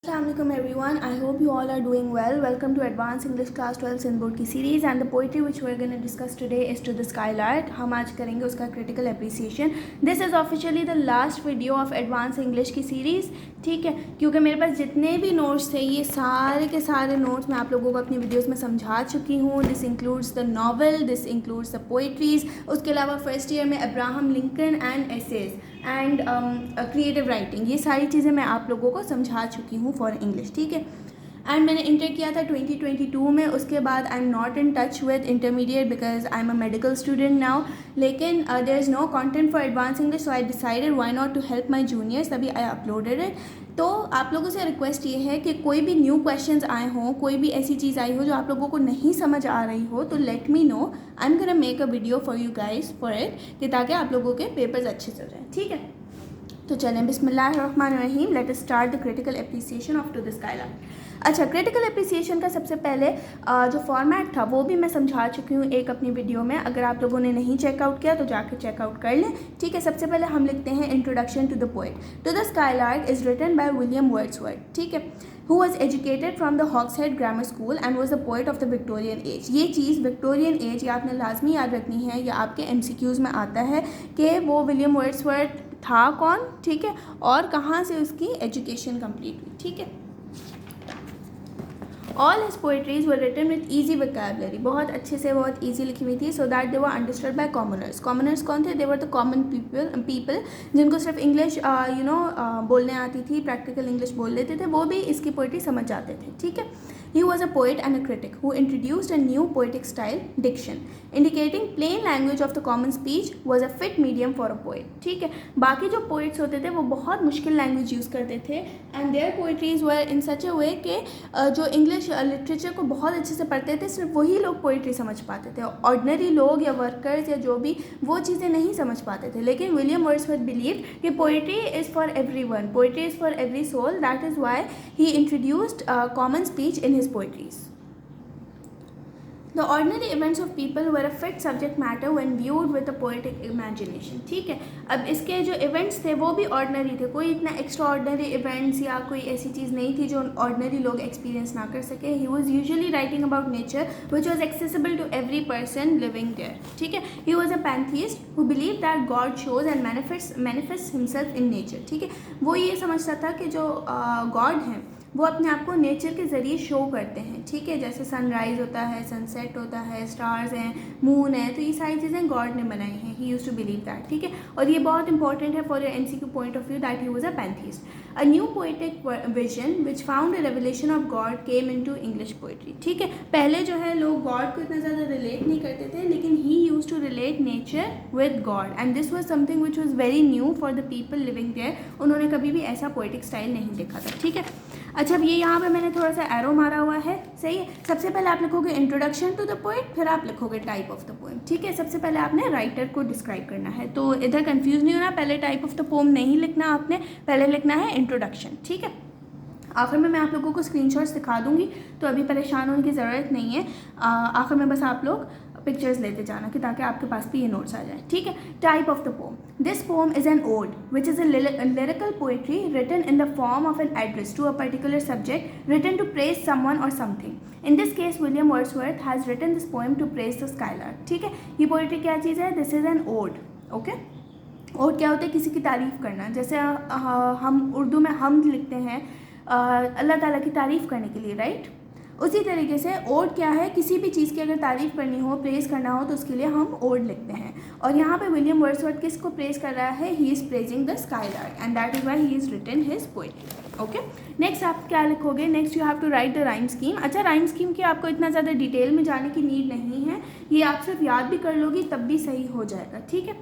Assalamualaikum everyone. I hope you all are doing well. Welcome to Advanced English Class 12 Sindh Board की series and the poetry which we are going to discuss today is To the Skylark. हम आज करेंगे उसका critical appreciation. This is officially the last video of Advanced English की series. ठीक है, क्योंकि मेरे पास जितने भी नोट्स थे ये सारे के सारे नोट्स मैं आप लोगों को अपनी वीडियोस में समझा चुकी हूँ. This includes the novel, this includes the poetries. उसके अलावा फर्स्ट ईयर में Abraham Lincoln and essays and creative writing, ये सारी चीज़ें मैं आप लोगों को समझा चुकी हूँ फॉर इंग्लिश. ठीक है, एंड मैंने इंटर किया था 2022 में. उसके बाद I am not in touch with intermediate because I am a medical student now. लेकिन there is no content for advance English, so I decided why not to help my juniors. तभी I uploaded it. तो आप लोगों से request ये है कि कोई भी न्यू क्वेश्चंस आए हों, कोई भी ऐसी चीज़ आई हो जो आप लोगों को नहीं समझ आ रही हो, तो let me know. I am gonna make a video for you guys for it, कि ताकि आप लोगों के पेपर्स अच्छे चल जाएँ. ठीक है, तो चलें बिस्मिल्लाहिर्रहमानिर्रहीम. Let us start the critical appreciation of to the skylark. अच्छा, क्रिटिकल एप्रिसिएशन का सबसे पहले जो फॉर्मेट था वो भी मैं समझा चुकी हूँ एक अपनी वीडियो में. अगर आप लोगों ने नहीं चेकआउट किया तो जाकर चेकआउट कर लें. ठीक है, सबसे पहले हम लिखते हैं introduction to the poet. To the skylark is written by William Wordsworth. ठीक है, who was educated from the Hawkshead Grammar School and was the poet of the Victorian age. ये चीज़ विक्टोरियन एज ये आपने लाजमी याद रखनी है, या आपके MCQs में आता है कि वो विलियम वर्ड्सवर्थ था कौन. ठीक है, और कहाँ से उसकी एजुकेशन कंप्लीट हुई. ठीक है, all his poetries were written with easy vocabulary. बहुत अच्छे से, बहुत ईजी लिखी हुई थी, so that they were understood by commoners. Commoners कौन थे? They were the common people जिनको सिर्फ इंग्लिश बोलने आती थी, प्रैक्टिकल इंग्लिश बोल लेते थे, वो भी इसकी पोइट्री समझ जाते थे. ठीक है, he was a poet and a critic who introduced a new poetic style, diction, indicating plain language of the common speech was a fit medium for a poet. ठीक है, बाकी जो poets होते थे वो बहुत मुश्किल लैंग्वेज यूज़ करते थे and their poetries were in such a way कि जो इंग्लिश लिटरेचर को बहुत अच्छे से पढ़ते थे सिर्फ वही लोग पोइट्री समझ पाते थे. ऑर्डिनरी लोग या वर्कर्स या जो भी, वो चीज़ें नहीं समझ पाते थे. लेकिन विलियम वर्ड्सवर्थ बिलीव कि poetry is for everyone, poetry is for every soul. That is why he introduced common speech in his poetries. The ordinary events of people were a fit subject matter when viewed with a poetic imagination. ठीक है, अब इसके जो events थे वो भी ordinary थे. कोई इतना एक्स्ट्रा ऑर्डिनरी इवेंट्स या कोई ऐसी चीज़ नहीं थी जो ऑर्डिनरी लोग एक्सपीरियंस ना कर सके. He was usually writing about nature which was accessible to every person living there. ठीक है, he was a pantheist who believe that God shows and manifest himself in nature. ठीक है, वो ये समझता था कि जो गॉड हैं वो अपने आप को नेचर के ज़रिए शो करते हैं. ठीक है, जैसे सनराइज़ होता है, सनसेट होता है, स्टार्स हैं, मून है, तो ये सारी चीज़ें गॉड ने बनाई हैं. He use to believe that. ठीक है, और ये बहुत इंपॉर्टेंट है for your MCQ point of view that he was a pantheist. A new poetic vision which found a revelation of God came into English poetry. ठीक है, पहले जो है लोग गॉड को इतना ज़्यादा रिलेट नहीं करते थे, लेकिन he use to relate nature with God and this was something which was very new for the people living there. उन्होंने कभी भी ऐसा पोएटिक स्टाइल नहीं देखा था. ठीक है, अच्छा, अब ये यहाँ पे मैंने थोड़ा सा एरो मारा हुआ है. सही है, सबसे पहले आप लिखोगे इंट्रोडक्शन टू द पोएट, फिर आप लिखोगे टाइप ऑफ द पोएम. ठीक है, सबसे पहले आपने राइटर को डिस्क्राइब करना है, तो इधर कंफ्यूज नहीं होना. पहले टाइप ऑफ द पोएम नहीं लिखना आपने, पहले लिखना है इंट्रोडक्शन. ठीक है, आखिर में मैं आप लोगों को स्क्रीनशॉट्स दिखा दूंगी, तो अभी परेशान होने की ज़रूरत नहीं है. आखिर में बस आप लोग पिक्चर्स लेते जाना कि ताकि आपके पास भी ये नोट्स आ जाए. ठीक है, type of the poem. This poem is an ode which is a lyrical poetry written in the form of an address to a particular subject written to praise someone और something. In this case William Wordsworth has written this poem to praise the skylark. ठीक है, ये poetry क्या चीज़ है? This is an ode. Okay, ode क्या होता है? किसी की तारीफ़ करना. जैसे हम उर्दू में हम लिखते हैं अल्लाह ताला की तारीफ़ करने के लिए, राइट? उसी तरीके से ओड क्या है? किसी भी चीज़ की अगर तारीफ़ करनी हो, प्रेज़ करना हो, तो उसके लिए हम ओड लिखते हैं. और यहाँ पे विलियम वर्ड्सवर्थ किसको प्रेज़ कर रहा है? He is praising the skylark and that is why he is written his poetry. Okay, next आप क्या लिखोगे? Next you have to write the rhyme scheme. अच्छा, राइम स्कीम की आपको इतना ज़्यादा डिटेल में जाने की नीड नहीं है, ये आप सिर्फ याद भी कर लोगी तब भी सही हो जाएगा. ठीक है,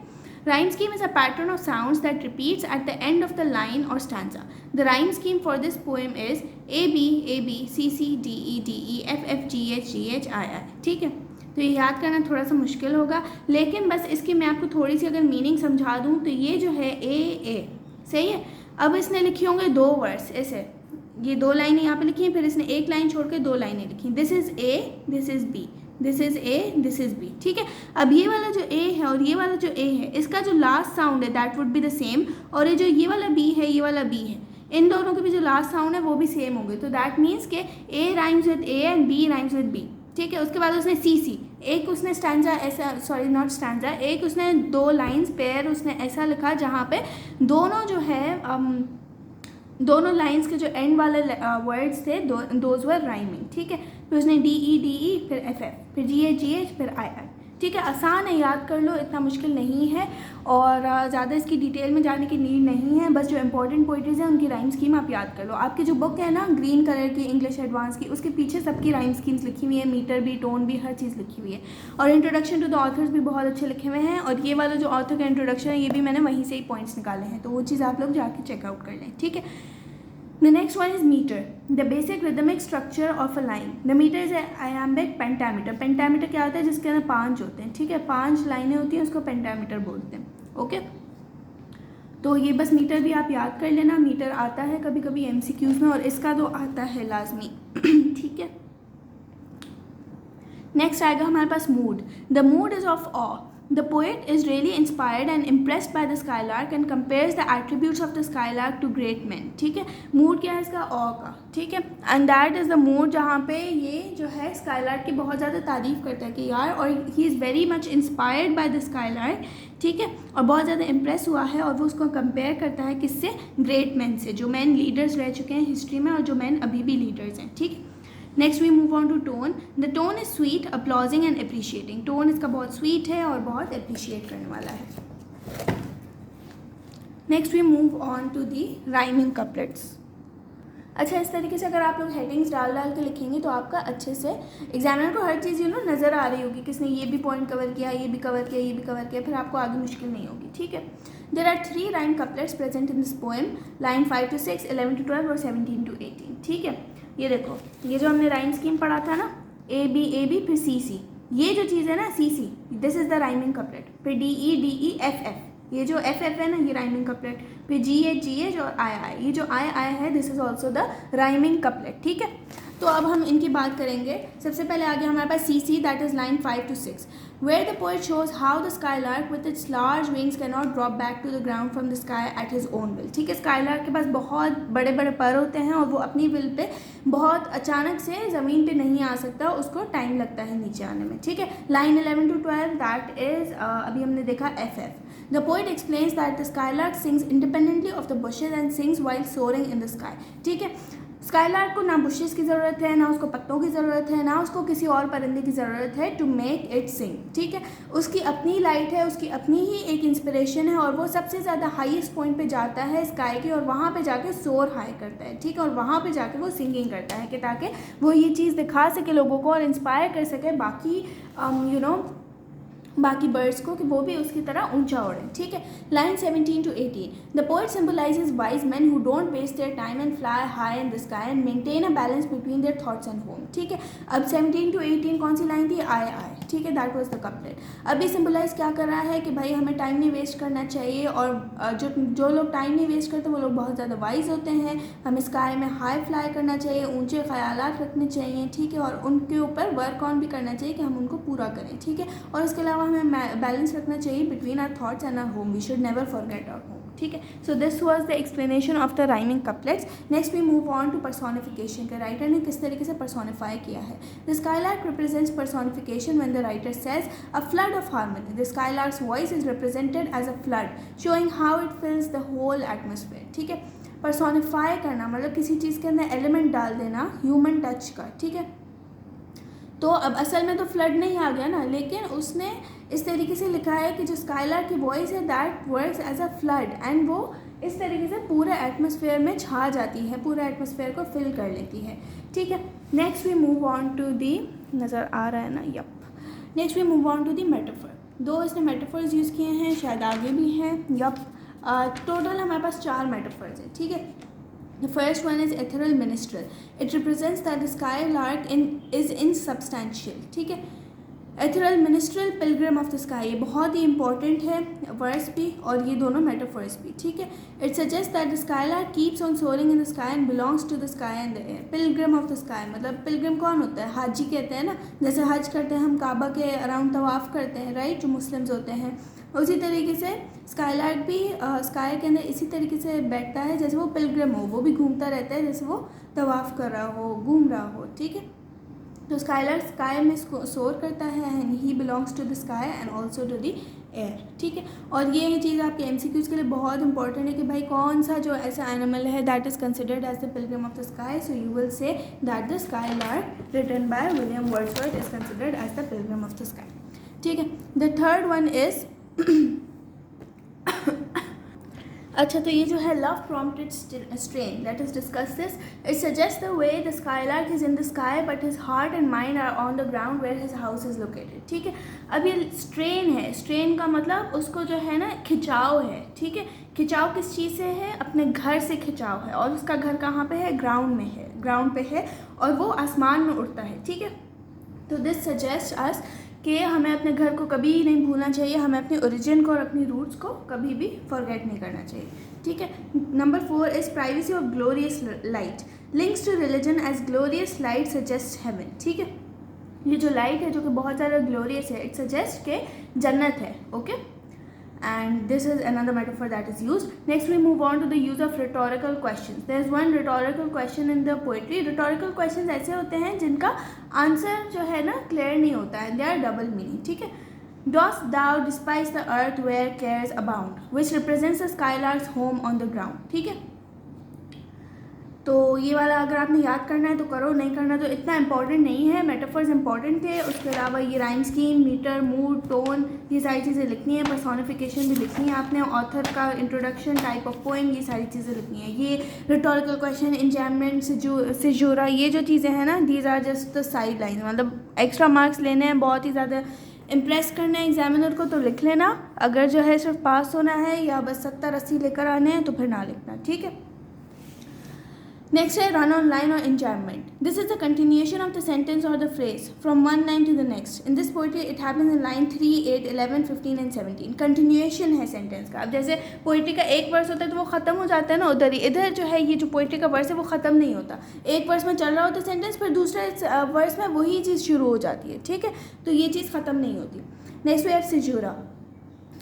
rhyme scheme is a pattern of sounds that repeats at the end of the line or stanza. The rhyme scheme for this poem is A B A B C C D E D E F F G H G H I I. ठीक है, तो ये याद करना थोड़ा सा मुश्किल होगा, लेकिन बस इसकी मैं आपको थोड़ी सी अगर मीनिंग समझा दूँ तो ये जो है ए, सही है. अब इसने लिखी होंगे दो वर्ड्स ऐसे, ये दो लाइनें यहाँ पे लिखी हैं, फिर इसने एक लाइन छोड़ के दो लाइनें लिखी. This is A, this is B, this is A, this is B. ठीक है, अब ये वाला जो ए है और ये वाला जो ए है, इसका जो लास्ट साउंड है that would be the same, और ये जो ये वाला बी है, ये वाला बी है, इन दोनों के भी जो लास्ट साउंड है वो भी सेम होंगे, तो दैट मीन्स के A rhymes with A and B rhymes with B, ठीक है। उसके बाद उसने सी, एक उसने स्टैंजा ऐसा, सॉरी नॉट स्टैंजा, एक उसने 2 लाइन्स पेयर उसने ऐसा लिखा जहाँ पे दोनों जो है दोनों लाइंस के जो एंड वाले वर्ड्स थे दोज वर राइमिंग, ठीक है। फिर उसने डी ई, फिर एफ, फिर जी एच, फिर आई, ठीक है। आसान है, याद कर लो, इतना मुश्किल नहीं है और ज़्यादा इसकी डिटेल में जाने की नीड नहीं है। बस जो इंपॉर्टेंट पोइट्रीज हैं उनकी राइम स्कीम आप याद कर लो। आपकी जो बुक है ना ग्रीन कलर की इंग्लिश एडवांस की, उसके पीछे सबकी राइम स्कीम्स लिखी हुई है, मीटर भी, टोन भी, हर चीज़ लिखी हुई है। और इंट्रोडक्शन टू द ऑथर्स भी बहुत अच्छे लिखे हुए हैं, और ये वाला जो ऑथर का इंट्रोडक्शन है ये भी मैंने वहीं से ही पॉइंट्स निकाले हैं, तो वो चीज़ आप लोग जाके चेकआउट कर लें, ठीक है। The next one is meter, the basic rhythmic structure of a line. The meter is a iambic pentameter. Pentameter क्या होता है, जिसके अंदर 5 होते हैं, ठीक है, 5 लाइनें होती हैं, उसको पेंटामीटर बोलते हैं, ओके। तो ये बस मीटर भी आप याद कर लेना, मीटर आता है कभी कभी MCQs में, और इसका तो आता है लाजमी, ठीक है। नेक्स्ट आएगा हमारे पास mood. The mood is of awe. The poet is really inspired and impressed by the skylark and compares the attributes of the skylark to great men, ठीक है। मूड क्या है इसका, ऑ का, ठीक है। And that is the mood जहाँ पे ये जो है स्काईलार्क की बहुत ज़्यादा तारीफ़ करता है कि यार, और he is very much inspired by the skylark, ठीक है, और बहुत ज़्यादा इम्प्रेस हुआ है, और वो उसको कंपेयर करता है किससे, ग्रेट मैन से, जो मैन लीडर्स रह चुके हैं हिस्ट्री में और जो मैन अभी भी लीडर्स हैं, ठीक है। Next we move on to tone. The tone is sweet, apologising and appreciating. Tone इसका बहुत स्वीट है और बहुत अप्रिशिएट करने वाला है। Next we move on to the rhyming couplets. अच्छा, इस तरीके से अगर आप लोग हेडिंग्स डाल के लिखेंगे तो आपका अच्छे से एग्जामिनर को हर चीज़ नज़र आ रही होगी, किसने ये भी पॉइंट कवर किया, ये भी कवर किया, ये भी कवर किया, फिर आपको आगे मुश्किल नहीं होगी, ठीक है। There are 3 rhyme couplets present in this poem, line 5 to 6, 11 to 12 और 17 to 18, ठीक है। ये देखो, ये जो हमने राइम स्कीम पढ़ा था ना, ए बी फिर सी, ये जो चीज़ है ना C, this is the rhyming couplet. फिर डी ई एफ, ये जो एफ है ना, ये राइमिंग कपलेट। फिर जी एच और आई, ये जो आई है, this is also the rhyming couplet, ठीक है। तो अब हम इनकी बात करेंगे। सबसे पहले आगे हमारे पास सी, that is line 5 to 6, where the poet shows how the skylark with its large wings cannot drop back to the ground from the sky at his own will, ठीक है। स्काईलार्क के पास बहुत बड़े बड़े पर होते हैं और वो अपनी विल पे बहुत अचानक से ज़मीन पे नहीं आ सकता, उसको टाइम लगता है नीचे आने में, ठीक है। लाइन 11 to 12, दैट इज़ अभी हमने देखा F. The poet explains that the skylark sings independently of the bushes and sings while soaring in the sky, ठीक है। स्काईलार्क को ना बुशेस की ज़रूरत है, ना उसको पत्तों की ज़रूरत है, ना उसको किसी और परिंदे की ज़रूरत है टू मेक इट सिंग, ठीक है। उसकी अपनी लाइट है, उसकी अपनी ही एक इंस्पिरेशन है, और वो सबसे ज़्यादा हाईएस्ट पॉइंट पे जाता है स्काई की, और वहाँ पे जाके सोर हाई करता है, ठीक है, और वहाँ पे जाके वो सिंगिंग करता है कि ताकि वो ये चीज़ दिखा सके लोगों को और इंस्पायर कर सके बाकी बाकी बर्ड्स को कि वो भी उसकी तरह ऊंचा उड़े, ठीक है। Line 17 to 18, the poet symbolises wise man who don't waste their time and fly high in the sky and maintain a balance between their thoughts and home, ठीक है। अब 17 to 18 कौन सी लाइन थी, आई, ठीक है, दैट वाज द कपलेट। अब ये symbolize क्या कर रहा है कि भाई हमें टाइम नहीं वेस्ट करना चाहिए, और जो लोग टाइम नहीं वेस्ट करते वो लोग बहुत ज़्यादा वाइज होते हैं। हमें स्काई में हाई फ्लाई करना चाहिए, ऊंचे ख्यालात रखने चाहिए, ठीक है, और उनके ऊपर वर्क ऑन भी करना चाहिए कि हम उनको पूरा करें, ठीक है। और इसके अलावा हमें बैलेंस रखना चाहिए between our thoughts and our home, we should never forget our home, ठीक है। So this was the explanation of the rhyming couplets. Next we move on to personification, के राइटर ने किस तरीके से पर्सोनिफाई किया है। The skylark represents personification when the writer says a flood of harmony. The skylark's voice is represented as a flood showing how it fills the whole atmosphere, ठीक है। Personify करना मतलब किसी चीज़ के अंदर एलिमेंट डाल देना ह्यूमन टच का, ठीक है। तो अब असल में तो फ्लड नहीं आ गया ना, लेकिन उसने इस तरीके से लिखा है कि जो स्काईलार्क की वॉइस है that works as a flood, and वो इस तरीके से पूरे एटमॉस्फेयर में छा जाती है, पूरे एटमॉस्फेयर को फिल कर लेती है, ठीक है। Next we move on to the, नज़र आ रहा है ना, yup. Next we move on to the metaphor. 2 इसने मेटाफर्स यूज़ किए हैं, शायद आगे भी हैं, यप। टोटल हमारे पास 4 मेटाफर्स हैं, ठीक है। The first one is ethereal minstrel. It represents that the skylark is insubstantial, ठीक है। Ethereal minstrel Pilgrim of the sky, ये बहुत ही इंपॉर्टेंट है वर्स भी और ये दोनों मेटाफर्स भी, ठीक है। It suggest that the skylark keeps on soaring in the sky and belongs to the sky and the air. Pilgrim of the sky मतलब पिलग्रिम कौन होता है? हाजी कहते हैं ना, जैसे हज करते हैं हम, काबा के अराउंड तवाफ़ करते हैं, राइट, जो मुस्लिम्स होते हैं। उसी तरीके से स्काईलार्क भी स्काई के अंदर इसी तरीके से बैठता है जैसे वो पिलग्रिम हो, वो भी घूमता रहता है जैसे वो तवाफ़ कर रहा हो, घूम रहा हो, ठीक है। तो स्काईलार्क स्काई में सोर करता है and he belongs to the sky and also to the air, ठीक है। और ये चीज़ आपके एमसीक्यूज़ के लिए बहुत इंपॉर्टेंट है कि भाई कौन सा जो ऐसा एनिमल है that is considered as the pilgrim of the sky. So you will say that the skylark written by William Wordsworth is considered as the pilgrim of the sky, ठीक है। द थर्ड वन इज अच्छा, तो ये जो है love prompted strain, let us discuss this. It suggest the way the skylark is in the sky but his heart and mind are on the ground where his house is located, ठीक है। अब ये strain है, strain का मतलब उसको जो है ना खिंचाव है, ठीक है। खिंचाव किस चीज़ से है? अपने घर से खिंचाव है, और उसका घर कहाँ पे है? ग्राउंड में है, ग्राउंड पे है, और वो आसमान में उड़ता है, ठीक है। तो दिस सजेस्ट अस कि हमें अपने घर को कभी नहीं भूलना चाहिए, हमें अपने ओरिजिन को और अपनी रूट्स को कभी भी फॉरगेट नहीं करना चाहिए, ठीक है। Number 4 is privacy of glorious light, links to religion as glorious light suggest heaven, ठीक है। ये जो लाइट है जो कि बहुत ज़्यादा ग्लोरियस है, इट सजेस्ट के जन्नत है, okay. And this is another metaphor that is used. Next we move on to the use of rhetorical questions. There is one rhetorical question in the poetry. Rhetorical questions ऐसे होते हैं जिनका answer जो है ना क्लियर नहीं होता है, they are double meaning, ठीक है। Dost thou despise the earth where cares abound, which represents the skylark's home on the ground, ठीक है। तो ये वाला अगर आपने याद करना है तो करो, नहीं करना तो इतना इंपॉर्टेंट नहीं है। मेटाफर्स इंपॉर्टेंट थे, उसके अलावा ये rhyme scheme, metre, mood, tone, ये सारी चीज़ें लिखनी है। पर्सोनिफिकेशन भी लिखनी है आपने, ऑथर का इंट्रोडक्शन, टाइप ऑफ पोएम, ये सारी चीज़ें लिखनी है। ये रिटोरिकल क्वेश्चन, इंजैममेंट, सिजूरा, ये जो चीज़ें हैं ना, these are just the side line, मतलब एक्स्ट्रा मार्क्स लेने हैं, बहुत ही ज़्यादा इम्प्रेस करना है एग्जामिनर को तो लिख लेना। अगर जो है सिर्फ पास होना है या बस 70-80 लेकर आने हैं तो फिर ना लिखना, ठीक है। Next है run on line or enjambment. This is the continuation of the sentence or the phrase from one line to the next. In this poetry it happens in line 3, 8, 11, 15 and 17. Continuation है sentence का। अब जैसे poetry का एक verse होता है तो वो ख़त्म हो जाता है ना उधर ही, इधर जो है ये जो पोइट्री का वर्स है वो ख़त्म नहीं होता। एक वर्स में चल रहा होता है सेंटेंस, फिर दूसरे वर्स में वही चीज़ शुरू हो जाती है, ठीक है। तो ये चीज़ ख़त्म नहीं होती। Next we have caesura.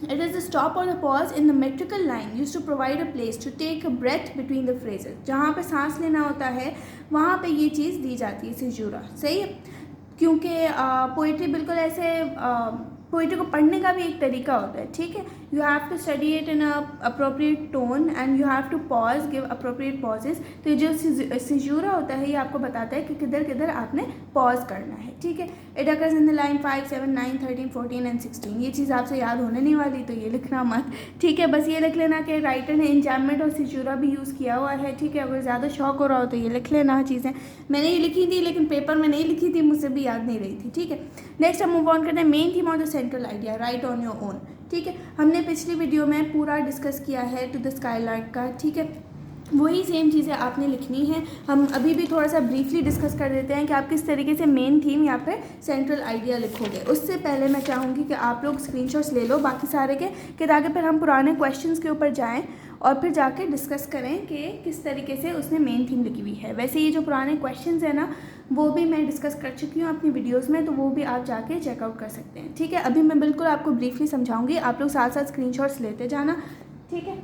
It is the stop or the pause in the metrical line used to provide a place to take a breath between the phrases. जहाँ पे सांस लेना होता है वहाँ पे ये चीज़ दी जाती है सिजूरा, सही है। क्योंकि पोइट्री बिल्कुल ऐसे पोइट्री को पढ़ने का भी एक तरीका होता है, ठीक है। You have to study it in appropriate tone and you have to pause, give appropriate pauses. तो जो सिजूरा होता है ये आपको बताता है कि किधर किधर आपने पॉज करना है, ठीक है। It occurs in the line 5, 7, 9, 13, 14 and 16। ये चीज़ आपसे याद होने नहीं वाली तो ये लिखना मत, ठीक है। बस ये लिख लेना कि राइटर ने इंजैममेंट और सिजूरा भी यूज़ किया हुआ है, ठीक है। अगर ज़्यादा शौक हो रहा हो तो ये लिख लेना चीज़ें। मैंने ये लिखी थी लेकिन पेपर में नहीं लिखी थी, मुझसे भी याद नहीं रही थी, ठीक है। नेक्स्ट हम मूव ऑन करते हैं मेन थीम और the central idea, right on your own, ठीक है। हमने पिछली वीडियो में पूरा डिस्कस किया है टू द स्काईलार्क का, ठीक है। वही सेम चीज़ें आपने लिखनी है। हम अभी भी थोड़ा सा ब्रीफली डिस्कस कर देते हैं कि आप किस तरीके से मेन थीम या फिर सेंट्रल आइडिया लिखोगे। उससे पहले मैं चाहूँगी कि आप लोग स्क्रीनशॉट्स ले लो बाकी सारे के, कि ताकि फिर हम पुराने क्वेश्चंस के ऊपर जाएं और फिर जाके डिस्कस करें कि किस तरीके से उसने मेन थीम लिखी हुई है। वैसे ये जो पुराने क्वेश्चंस हैं ना वो भी मैं डिस्कस कर चुकी हूँ अपनी वीडियोज़ में, तो वो भी आप जाके चेकआउट कर सकते हैं, ठीक है। अभी मैं बिल्कुल आपको ब्रीफली समझाऊँगी, आप लोग साथ साथ स्क्रीनशॉट्स लेते जाना, ठीक है।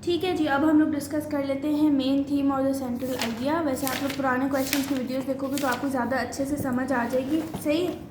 ठीक है जी, अब हम लोग डिस्कस कर लेते हैं मेन थीम और द सेंट्रल आइडिया। वैसे आप लोग पुराने क्वेश्चंस की वीडियोस देखोगे तो आपको ज़्यादा अच्छे से समझ आ जाएगी, सही है।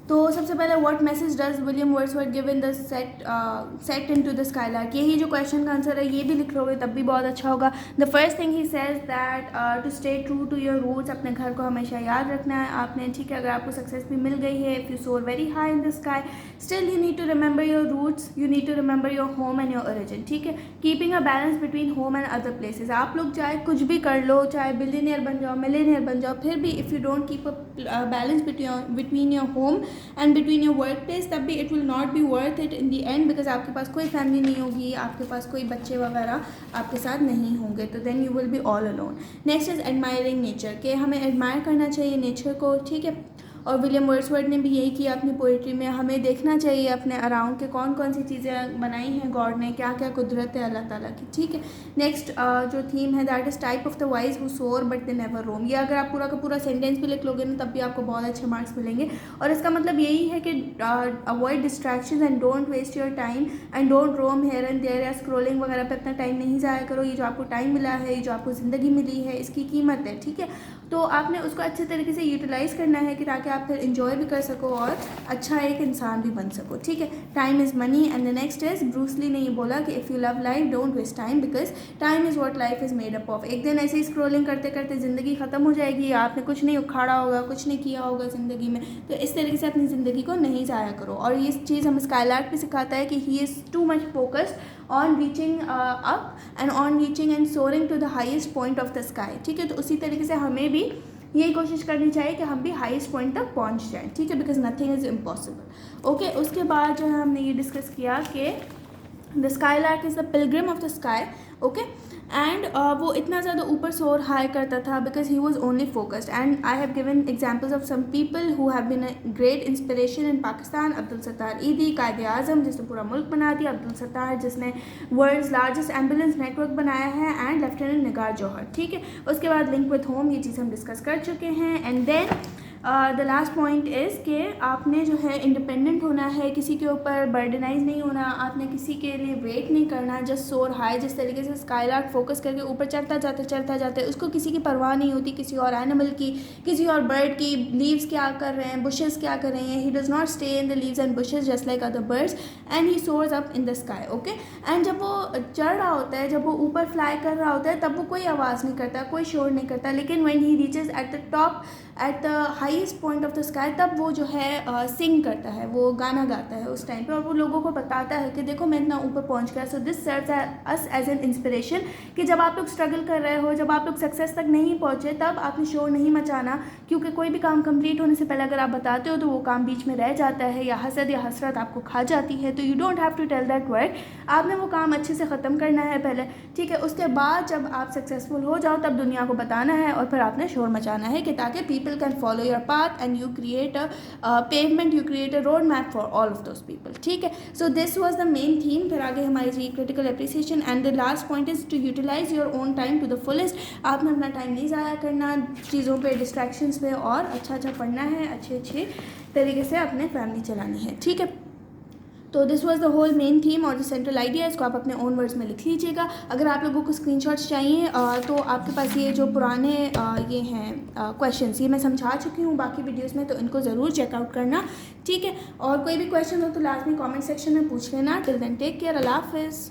तो सबसे पहले what message does William Wordsworth give in the set into the skylark, यही जो क्वेश्चन का आंसर है ये भी लिख लोगे तब भी बहुत अच्छा होगा। The first thing he says that to stay true to your roots, अपने घर को हमेशा याद रखना है आपने, ठीक है। अगर आपको सक्सेस भी मिल गई है, if you soar very high in the sky, still you need to remember your roots, you need to remember your home and your origin, ठीक है। Keeping a balance between home and other places, आप लोग चाहे कुछ भी कर लो, चाहे billionaire बन जाओ, मिलियनियर बन जाओ, फिर भी if you don't keep a balance between your home and between your work place, तब भी it will not be worth it in the and, because आपके पास कोई फैमिली नहीं होगी, आपके पास कोई बच्चे वगैरह आपके साथ नहीं होंगे, तो then you will be all alone. Next is admiring nature, के हमें एडमायर करना चाहिए नेचर को, ठीक है। और विलियम वर्ड्सवर्थ ने भी यही किया अपनी पोइट्री में, हमें देखना चाहिए अपने अराउंड के कौन कौन सी चीज़ें बनाई हैं गॉड ने, क्या क्या कुदरत है अल्लाह ताला की, ठीक है। नेक्स्ट जो थीम है that is type of the wise who सोर बट दे नेवर रोम, ये अगर आप पूरा का पूरा सेंटेंस भी लिख लोगे ना तब भी आपको बहुत अच्छे मार्क्स मिलेंगे। और इसका मतलब यही है कि avoid distractions and don't waste your time and don't roam here and there, या स्क्रोलिंग वगैरह पे अपना टाइम नहीं ज़ाया करो। ये जो आपको टाइम मिला है, ये जो आपको ज़िंदगी मिली है, इसकी कीमत है, ठीक है। तो आपने उसको अच्छे तरीके से यूटिलाइज़ करना है कि ताकि आप फिर इन्जॉय भी कर सको और अच्छा एक इंसान भी बन सको, ठीक है। Time is money and the next is Bruce Lee ने ये बोला कि if you love life don't waste time because time is what life is made up of. एक दिन ऐसे ही स्क्रोलिंग करते करते ज़िंदगी ख़त्म हो जाएगी, आपने कुछ नहीं उखाड़ा होगा, कुछ नहीं किया होगा ज़िंदगी में, तो इस तरीके से अपनी ज़िंदगी को नहीं ज़ाया करो। और ये चीज़ हमें स्काईलार्क भी सिखाता है कि he is too much focused on reaching up and on reaching and soaring to the highest point of the sky, ठीक है। तो उसी तरीके से हमें भी यही कोशिश करनी चाहिए कि हम भी हाईएस्ट पॉइंट तक पहुंच जाएं, ठीक है, because nothing is impossible. Okay, उसके बाद जो है हमने ये डिस्कस किया कि the skylark is the pilgrim of the sky, okay. And वो इतना ज़्यादा ऊपर सोर हाई करता था because he was only focused. And I have given examples of some people who have been a great inspiration in Pakistan. Abdul Sattar Edhi, Quaid-e आज़म जिसने पूरा मुल्क बना दिया, अब्दुल सत्तार जिसने वर्ल्ड्स लार्जेस्ट एम्बुलेंस नेटवर्क बनाया है, एंड लेफ्टिनेंट निगार जौहर, ठीक है। उसके बाद लिंक विथ होम, ये चीज़ हम डिस्कस कर चुके हैं। And then the last point is कि आपने जो है इंडिपेंडेंट होना है, किसी के ऊपर बर्डनाइज नहीं होना, आपने किसी के लिए वेट नहीं करना, जस्ट सोर हाई। जिस तरीके से स्काईलार्क फोकस करके ऊपर चढ़ता जाता है, उसको किसी की परवाह नहीं होती, किसी और एनिमल की, किसी और बर्ड की, लीव्स क्या कर रहे हैं, बुशेस क्या कर रहे हैं, he does not stay in the leaves and bushes just like other birds and he source up in the sky, okay. And जब वो चढ़ रहा होता है, जब वो ऊपर फ्लाई कर रहा होता है, तब वो कोई आवाज़ नहीं करता, कोई शोर नहीं करता, लेकिन when he reaches at the top at the highest point of the sky, तब वो जो है सिंग करता है, वो गाना गाता है उस टाइम पे, और वो लोगों को बताता है कि देखो मैं इतना ऊपर पहुंच गया। So this serves us as an inspiration कि जब आप लोग स्ट्रगल कर रहे हो, जब आप लोग सक्सेस तक नहीं पहुंचे, तब आपने शोर नहीं मचाना, क्योंकि कोई भी काम कंप्लीट होने से पहले अगर आप बताते हो तो वो काम बीच में रह जाता है, या हसद या हसरत आपको खा जाती है। तो you don't have to tell that word, आपने वो काम अच्छे से ख़त्म करना है पहले, ठीक है। उसके बाद जब आप सक्सेसफुल हो जाओ तब दुनिया को बताना है, और फिर आपने शोर मचाना है कि ताकि people can follow your path and you create a pavement, you create a road map for all of those people, ठीक है। So this was the main theme। फिर आगे हमारी जी critical appreciation and the last point is to utilize your own time to the fullest। आपने अपना time नहीं ज़ाया करना चीज़ों पे, डिस्ट्रैक्शंस पे, और अच्छा पढ़ना है, अच्छे तरीके से अपने फैमिली चलानी है, ठीक है। तो this was the whole main theme और द सेंट्रल आइडिया। इसको आप अपने ओन वर्ड्स में लिख लीजिएगा। अगर आप लोगों को स्क्रीनशॉट्स चाहिए तो आपके पास ये जो पुराने ये हैं क्वेश्चंस, ये मैं समझा चुकी हूँ बाकी वीडियोस में, तो इनको ज़रूर चेकआउट करना, ठीक है। और कोई भी क्वेश्चन हो तो लाजमी कमेंट सेक्शन में पूछ लेना। टिल देन टेक केयर, अल्लाह हाफिज़।